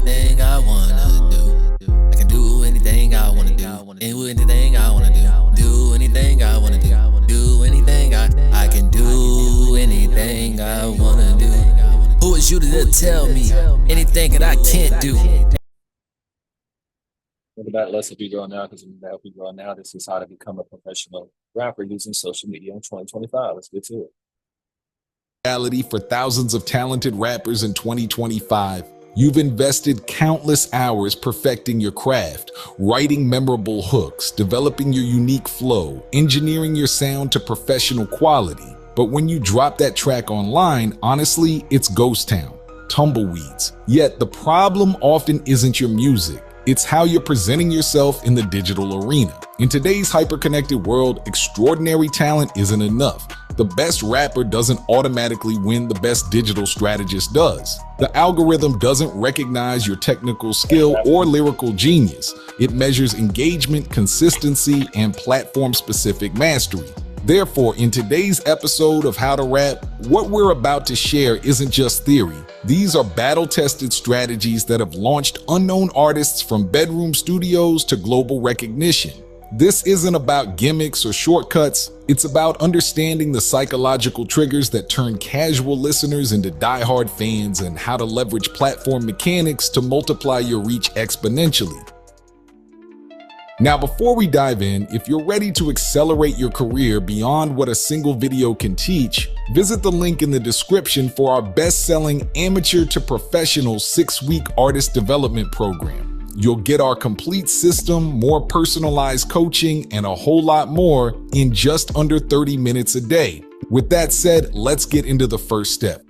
anything I wanna do. I can do anything I wanna do. Do anything I wanna do. Do anything I wanna do. Do anything I can do anything I wanna do. Who is you to tell me anything that I can't do? What about Let's Help You Grow Now? Because we help you grow now. This is how to become a professional rapper using social media in 2025. Let's get to it. Reality for thousands of talented rappers in 2025. You've invested countless hours perfecting your craft, writing memorable hooks, developing your unique flow, engineering your sound to professional quality. But when you drop that track online, honestly, it's ghost town, tumbleweeds. Yet the problem often isn't your music. It's how you're presenting yourself in the digital arena. In today's hyper-connected world, extraordinary talent isn't enough. The best rapper doesn't automatically win, the best digital strategist does. The algorithm doesn't recognize your technical skill or lyrical genius. It measures engagement, consistency, and platform-specific mastery. Therefore, in today's episode of How to Rap, what we're about to share isn't just theory. These are battle-tested strategies that have launched unknown artists from bedroom studios to global recognition. This isn't about gimmicks or shortcuts. It's about understanding the psychological triggers that turn casual listeners into die-hard fans and how to leverage platform mechanics to multiply your reach exponentially. Now, before we dive in, if you're ready to accelerate your career beyond what a single video can teach, visit the link in the description for our best-selling amateur to professional 6-week artist development program. You'll get our complete system, more personalized coaching, and a whole lot more in just under 30 minutes a day. With that said, let's get into the first step.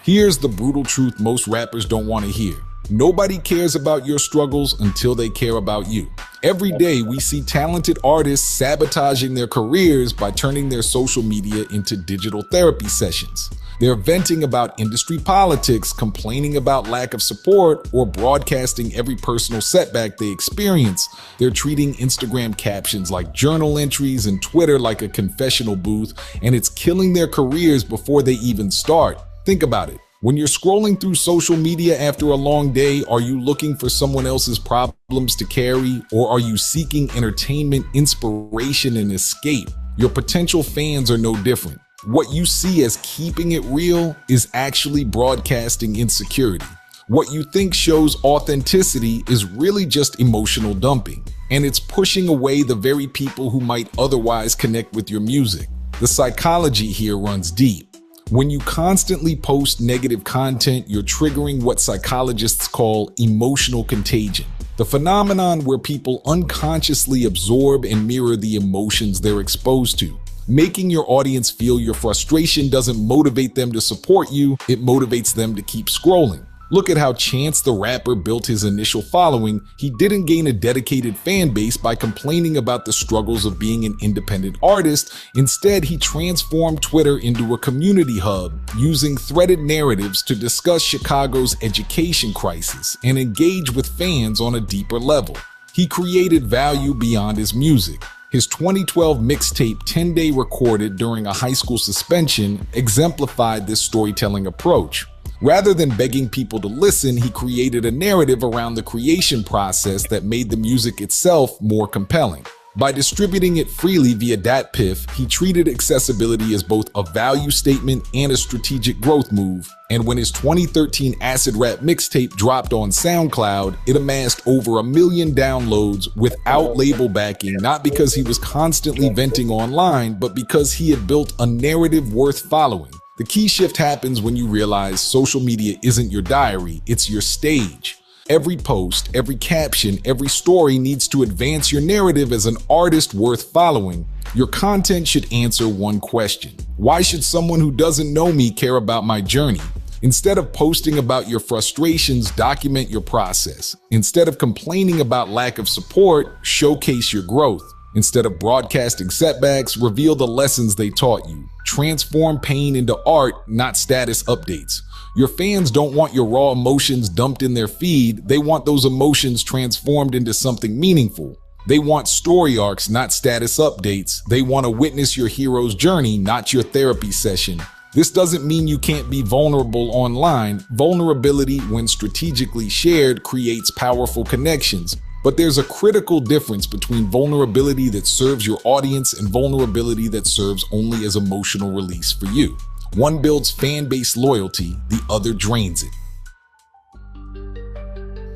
Here's the brutal truth most rappers don't want to hear. Nobody cares about your struggles until they care about you. Every day, we see talented artists sabotaging their careers by turning their social media into digital therapy sessions. They're venting about industry politics, complaining about lack of support, or broadcasting every personal setback they experience. They're treating Instagram captions like journal entries and Twitter like a confessional booth, and it's killing their careers before they even start. Think about it. When you're scrolling through social media after a long day, are you looking for someone else's problems to carry, or are you seeking entertainment, inspiration, and escape? Your potential fans are no different. What you see as keeping it real is actually broadcasting insecurity. What you think shows authenticity is really just emotional dumping, and it's pushing away the very people who might otherwise connect with your music. The psychology here runs deep. When you constantly post negative content, you're triggering what psychologists call emotional contagion, the phenomenon where people unconsciously absorb and mirror the emotions they're exposed to. Making your audience feel your frustration doesn't motivate them to support you, it motivates them to keep scrolling. Look at how Chance the Rapper built his initial following. He didn't gain a dedicated fan base by complaining about the struggles of being an independent artist. Instead, he transformed Twitter into a community hub, using threaded narratives to discuss Chicago's education crisis and engage with fans on a deeper level. He created value beyond his music. His 2012 mixtape 10 Day recorded during a high school suspension exemplified this storytelling approach. Rather than begging people to listen, he created a narrative around the creation process that made the music itself more compelling. By distributing it freely via DatPiff, he treated accessibility as both a value statement and a strategic growth move. And when his 2013 acid rap mixtape dropped on SoundCloud, it amassed over 1 million downloads without label backing, not because he was constantly venting online, but because he had built a narrative worth following. The key shift happens when you realize social media isn't your diary, it's your stage. Every post, every caption, every story needs to advance your narrative as an artist worth following. Your content should answer one question: why should someone who doesn't know me care about my journey? Instead of posting about your frustrations, document your process. Instead of complaining about lack of support, showcase your growth. Instead of broadcasting setbacks, reveal the lessons they taught you. Transform pain into art, not status updates. Your fans don't want your raw emotions dumped in their feed. They want those emotions transformed into something meaningful. They want story arcs, not status updates. They want to witness your hero's journey, not your therapy session. This doesn't mean you can't be vulnerable online. Vulnerability, when strategically shared, creates powerful connections. But there's a critical difference between vulnerability that serves your audience and vulnerability that serves only as emotional release for you. One builds fan base loyalty, the other drains it.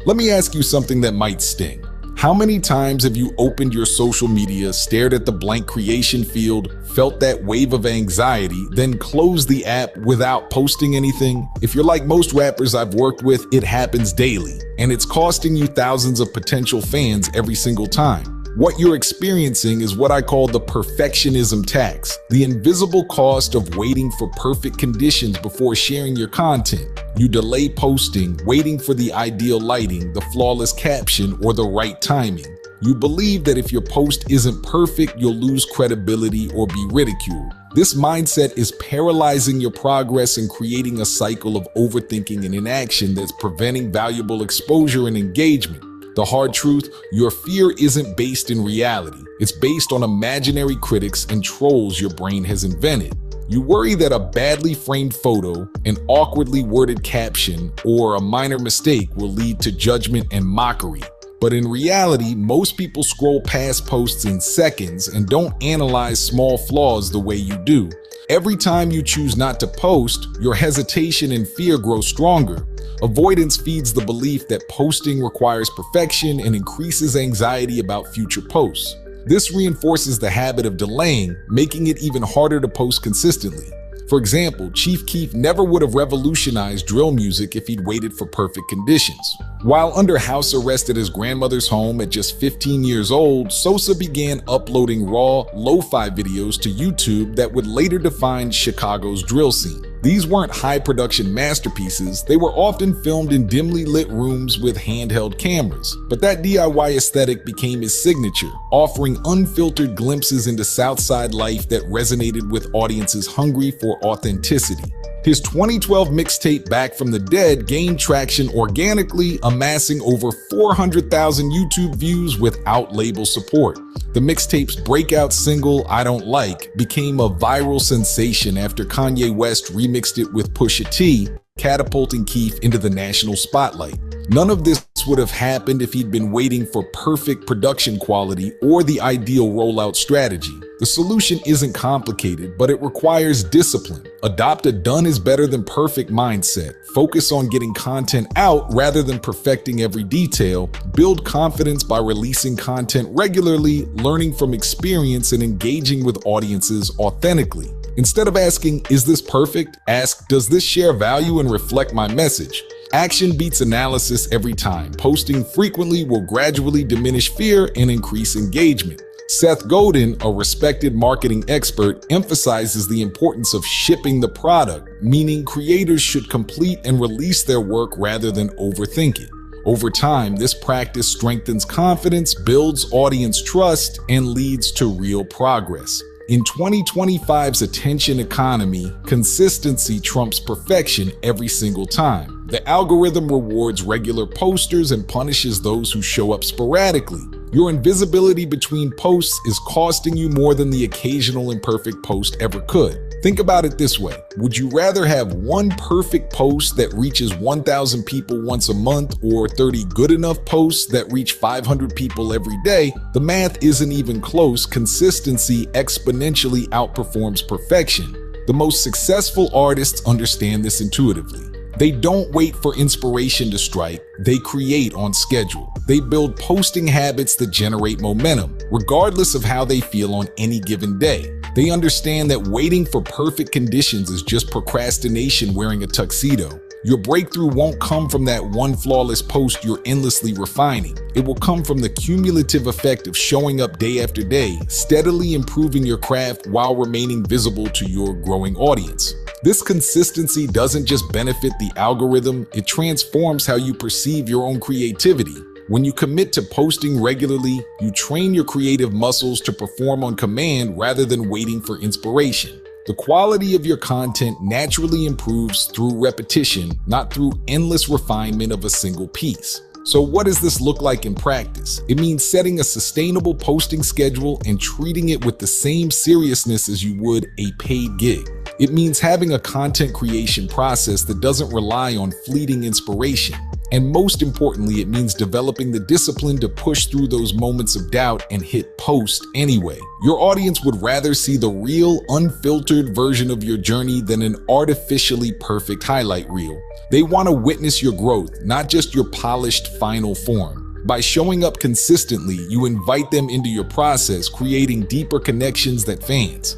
Let me ask you something that might sting. How many times have you opened your social media, stared at the blank creation field, felt that wave of anxiety, then closed the app without posting anything? If you're like most rappers I've worked with, it happens daily, and it's costing you thousands of potential fans every single time. What you're experiencing is what I call the perfectionism tax, the invisible cost of waiting for perfect conditions before sharing your content. You delay posting, waiting for the ideal lighting, the flawless caption, or the right timing. You believe that if your post isn't perfect, you'll lose credibility or be ridiculed. This mindset is paralyzing your progress and creating a cycle of overthinking and inaction that's preventing valuable exposure and engagement. The hard truth, your fear isn't based in reality. It's based on imaginary critics and trolls your brain has invented. You worry that a badly framed photo, an awkwardly worded caption, or a minor mistake will lead to judgment and mockery. But in reality, most people scroll past posts in seconds and don't analyze small flaws the way you do. Every time you choose not to post, your hesitation and fear grow stronger. Avoidance feeds the belief that posting requires perfection and increases anxiety about future posts. This reinforces the habit of delaying, making it even harder to post consistently. For example, Chief Keef never would have revolutionized drill music if he'd waited for perfect conditions. While under house arrest at his grandmother's home at just 15 years old, Sosa began uploading raw, lo-fi videos to YouTube that would later define Chicago's drill scene. These weren't high-production masterpieces, they were often filmed in dimly lit rooms with handheld cameras. But that DIY aesthetic became his signature, offering unfiltered glimpses into Southside life that resonated with audiences hungry for authenticity. His 2012 mixtape Back from the Dead gained traction organically, amassing over 400,000 YouTube views without label support. The mixtape's breakout single, I Don't Like, became a viral sensation after Kanye West remixed it with Pusha T, catapulting Keef into the national spotlight. None of this would have happened if he'd been waiting for perfect production quality or the ideal rollout strategy. The solution isn't complicated, but it requires discipline. Adopt a done is better than perfect mindset. Focus on getting content out rather than perfecting every detail. Build confidence by releasing content regularly, learning from experience, and engaging with audiences authentically. Instead of asking, is this perfect? Ask, does this share value and reflect my message? Action beats analysis every time. Posting frequently will gradually diminish fear and increase engagement. Seth Godin, a respected marketing expert, emphasizes the importance of shipping the product, meaning creators should complete and release their work rather than overthink it. Over time, this practice strengthens confidence, builds audience trust, and leads to real progress. In 2025's attention economy, consistency trumps perfection every single time. The algorithm rewards regular posters and punishes those who show up sporadically. Your invisibility between posts is costing you more than the occasional imperfect post ever could. Think about it this way. Would you rather have one perfect post that reaches 1,000 people once a month or 30 good enough posts that reach 500 people every day? The math isn't even close. Consistency exponentially outperforms perfection. The most successful artists understand this intuitively. They don't wait for inspiration to strike, they create on schedule. They build posting habits that generate momentum, regardless of how they feel on any given day. They understand that waiting for perfect conditions is just procrastination wearing a tuxedo. Your breakthrough won't come from that one flawless post you're endlessly refining. It will come from the cumulative effect of showing up day after day, steadily improving your craft while remaining visible to your growing audience. This consistency doesn't just benefit the algorithm, it transforms how you perceive your own creativity. When you commit to posting regularly, you train your creative muscles to perform on command rather than waiting for inspiration. The quality of your content naturally improves through repetition, not through endless refinement of a single piece. So what does this look like in practice? It means setting a sustainable posting schedule and treating it with the same seriousness as you would a paid gig. It means having a content creation process that doesn't rely on fleeting inspiration. And most importantly, it means developing the discipline to push through those moments of doubt and hit post anyway. Your audience would rather see the real, unfiltered version of your journey than an artificially perfect highlight reel. They want to witness your growth, not just your polished final form. By showing up consistently, you invite them into your process, creating deeper connections that fans.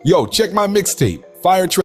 Yo, check my mixtape, Fire Track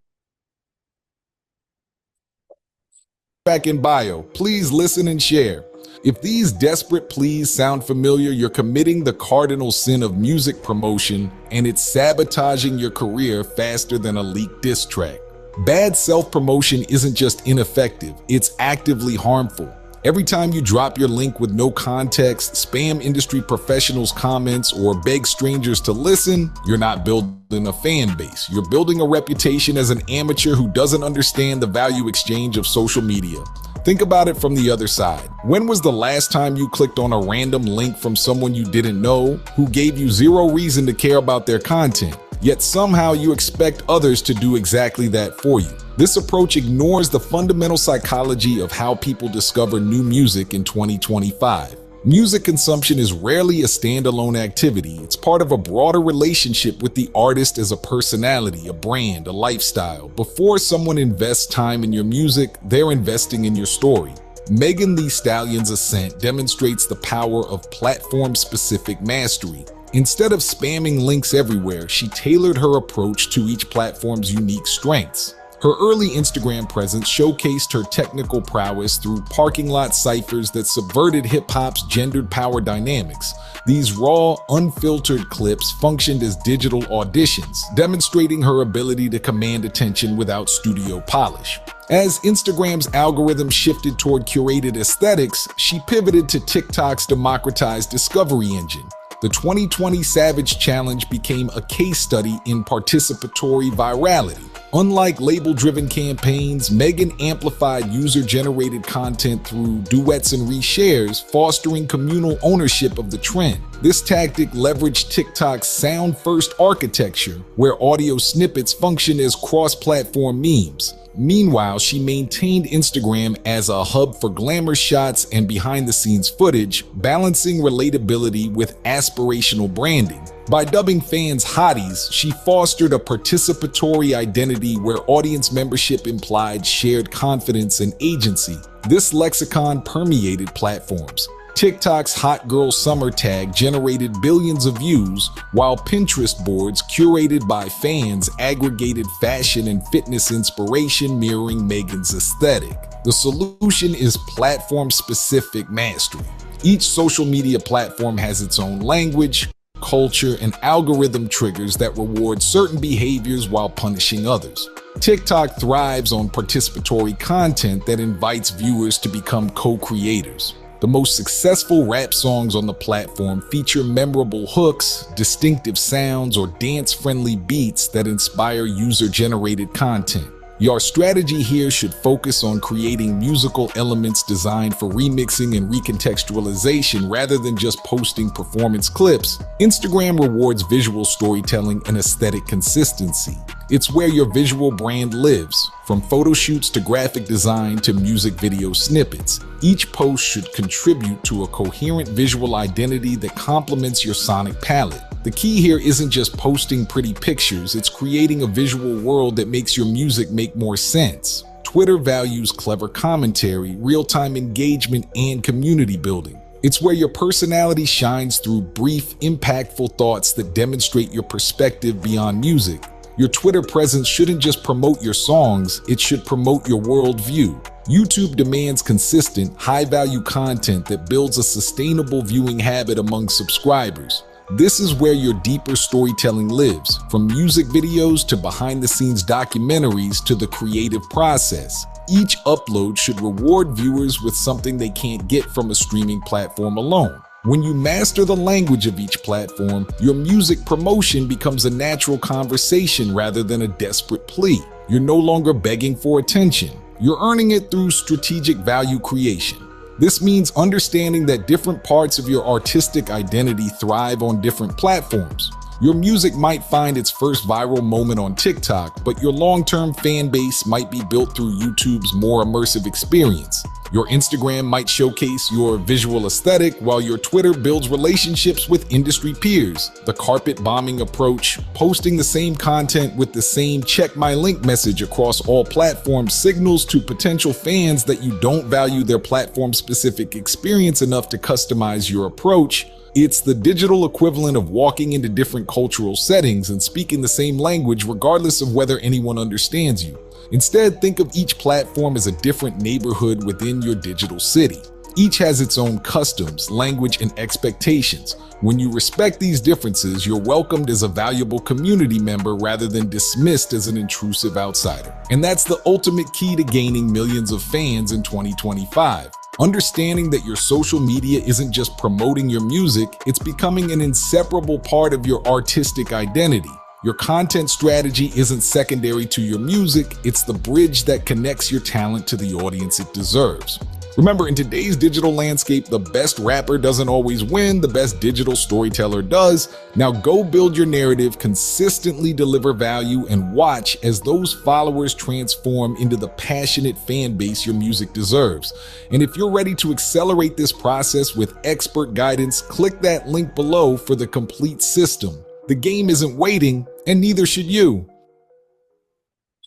in bio. Please listen and share. If these desperate pleas sound familiar, you're committing the cardinal sin of music promotion, and it's sabotaging your career faster than a leaked diss track. Bad self-promotion isn't just ineffective, it's actively harmful. Every time you drop your link with no context, spam industry professionals' comments, or beg strangers to listen, you're not building a fan base. You're building a reputation as an amateur who doesn't understand the value exchange of social media. Think about it from the other side. When was the last time you clicked on a random link from someone you didn't know, who gave you zero reason to care about their content? Yet somehow you expect others to do exactly that for you. This approach ignores the fundamental psychology of how people discover new music in 2025. Music consumption is rarely a standalone activity. It's part of a broader relationship with the artist as a personality, a brand, a lifestyle. Before someone invests time in your music, they're investing in your story. Megan Thee Stallion's ascent demonstrates the power of platform-specific mastery. Instead of spamming links everywhere, she tailored her approach to each platform's unique strengths. Her early Instagram presence showcased her technical prowess through parking lot ciphers that subverted hip-hop's gendered power dynamics. These raw, unfiltered clips functioned as digital auditions, demonstrating her ability to command attention without studio polish. As Instagram's algorithm shifted toward curated aesthetics, she pivoted to TikTok's democratized discovery engine. The 2020 Savage Challenge became a case study in participatory virality. Unlike label-driven campaigns, Megan amplified user-generated content through duets and reshares, fostering communal ownership of the trend. This tactic leveraged TikTok's sound-first architecture, where audio snippets function as cross-platform memes. Meanwhile, she maintained Instagram as a hub for glamour shots and behind-the-scenes footage, balancing relatability with aspirational branding. By dubbing fans hotties, she fostered a participatory identity where audience membership implied shared confidence and agency. This lexicon permeated platforms. TikTok's Hot Girl Summer tag generated billions of views, while Pinterest boards curated by fans aggregated fashion and fitness inspiration mirroring Megan's aesthetic. The solution is platform-specific mastery. Each social media platform has its own language, culture, and algorithm triggers that reward certain behaviors while punishing others. TikTok thrives on participatory content that invites viewers to become co-creators. The most successful rap songs on the platform feature memorable hooks, distinctive sounds, or dance-friendly beats that inspire user-generated content. Your strategy here should focus on creating musical elements designed for remixing and recontextualization rather than just posting performance clips. Instagram rewards visual storytelling and aesthetic consistency. It's where your visual brand lives, from photo shoots to graphic design to music video snippets. Each post should contribute to a coherent visual identity that complements your sonic palette. The key here isn't just posting pretty pictures, it's creating a visual world that makes your music make more sense. Twitter values clever commentary, real-time engagement, and community building. It's where your personality shines through brief, impactful thoughts that demonstrate your perspective beyond music. Your Twitter presence shouldn't just promote your songs, it should promote your worldview. YouTube demands consistent, high-value content that builds a sustainable viewing habit among subscribers. This is where your deeper storytelling lives, from music videos to behind-the-scenes documentaries to the creative process. Each upload should reward viewers with something they can't get from a streaming platform alone. When you master the language of each platform, your music promotion becomes a natural conversation rather than a desperate plea. You're no longer begging for attention. You're earning it through strategic value creation. This means understanding that different parts of your artistic identity thrive on different platforms. Your music might find its first viral moment on TikTok, but your long-term fan base might be built through YouTube's more immersive experience. Your Instagram might showcase your visual aesthetic, while your Twitter builds relationships with industry peers. The carpet bombing approach, posting the same content with the same check my link message across all platforms, signals to potential fans that you don't value their platform-specific experience enough to customize your approach. It's the digital equivalent of walking into different cultural settings and speaking the same language regardless of whether anyone understands you. Instead, think of each platform as a different neighborhood within your digital city. Each has its own customs, language, and expectations. When you respect these differences, you're welcomed as a valuable community member rather than dismissed as an intrusive outsider. And that's the ultimate key to gaining millions of fans in 2025. Understanding that your social media isn't just promoting your music, it's becoming an inseparable part of your artistic identity. Your content strategy isn't secondary to your music, it's the bridge that connects your talent to the audience it deserves. Remember, in today's digital landscape, the best rapper doesn't always win, the best digital storyteller does. Now go build your narrative, consistently deliver value, and watch as those followers transform into the passionate fan base your music deserves. And if you're ready to accelerate this process with expert guidance, click that link below for the complete system. The game isn't waiting, and neither should you.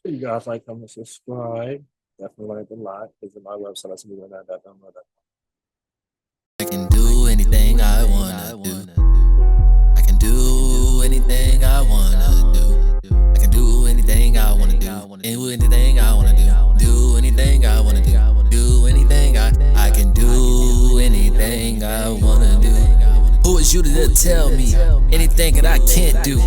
So you guys like, comment, subscribe. Definitely learned a lot. Visit my website, LetsHelpYouGrowNow. I can do anything I wanna do. I can do anything I wanna do. I can do anything I wanna do. Do anything I wanna do. Do anything I wanna do. Do anything I can do anything I wanna do. Who is you to tell me anything that I can't do?